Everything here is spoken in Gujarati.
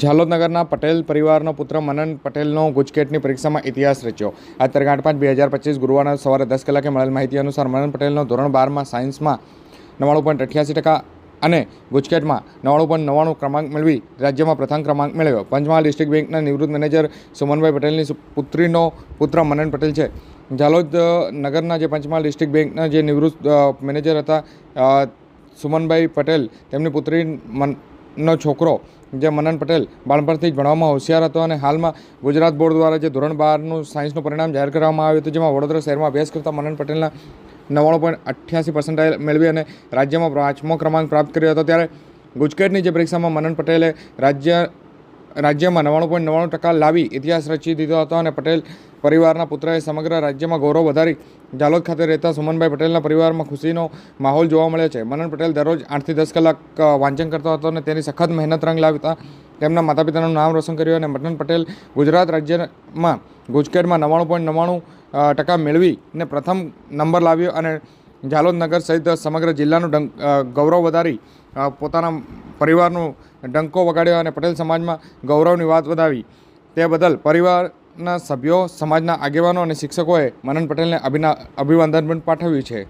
ઝાલોદ નગરના પટેલ પરિવારનો પુત્ર મનન પટેલનો ગુજકેટની પરીક્ષામાં ઇતિહાસ રચ્યો। આ તારીખ 8/5/2025 ગુરુવારના સવારે 10 કલાકે મળેલ માહિતી અનુસાર મનન પટેલનો ધોરણ 12માં સાયન્સમાં 99.88% અને ગુજકેટમાં 99.99 ક્રમાંક મેળવી રાજ્યમાં પ્રથમ ક્રમાંક મેળવ્યો। પંચમહાલ ડિસ્ટ્રિક્ટ બેંકના નિવૃત્ત મેનેજર સુમનભાઈ પટેલની પુત્રીનો પુત્ર મનન પટેલ છે। ઝાલોદ નગરના જે પંચમહાલ ડિસ્ટ્રિક્ટ બેંકના જે નિવૃત્ત મેનેજર હતા સુમનભાઈ પટેલ, તેમની પુત્રીનો છોકરો જે મનન પટેલ બાળપણથી જ ભણવામાં હોશિયાર હતો અને હાલમાં ગુજરાત બોર્ડ દ્વારા જે ધોરણ 12નું સાયન્સનું પરિણામ જાહેર કરવામાં આવ્યું હતું, જેમાં વડોદરા શહેરમાં અભ્યાસ કરતા મનન પટેલના 99.88% મેળવી અને રાજ્યમાં 5મો ક્રમાંક પ્રાપ્ત કર્યો હતો। ત્યારે ગુજકેટની જે પરીક્ષામાં મનન પટેલે રાજ્યમાં 99.99% લાવી ઇતિહાસ રચી દીધો હતો અને પટેલ પરિવારના પુત્રએ સમગ્ર રાજ્યમાં ગૌરવ વધારી ઝાલોદ ખાતે રહેતા સુમનભાઈ પટેલના પરિવારમાં ખુશીનો માહોલ જોવા મળ્યો છે। મનન પટેલ દરરોજ 8 થી 10 કલાક વાંચન કરતો હતો અને તેની સખત મહેનત રંગ લાવતા તેમના માતા પિતાનું નામ રોશન કર્યું અને મનન પટેલ ગુજરાત રાજ્યમાં ગુજકેટમાં 99.99% મેળવીને પ્રથમ નંબર લાવ્યો અને ઝાલોદ નગર સહિત સમગ્ર જિલ્લાનું ગૌરવ વધારી પોતાના પરિવારનું ડંકો વગાડ્યો અને પટેલ સમાજમાં ગૌરવની વાત વધાવી। તે બદલ પરિવારના સભ્યો, સમાજના આગેવાનો અને શિક્ષકોએ મનન પટેલને અભિનંદન પણ પાઠવ્યું છે।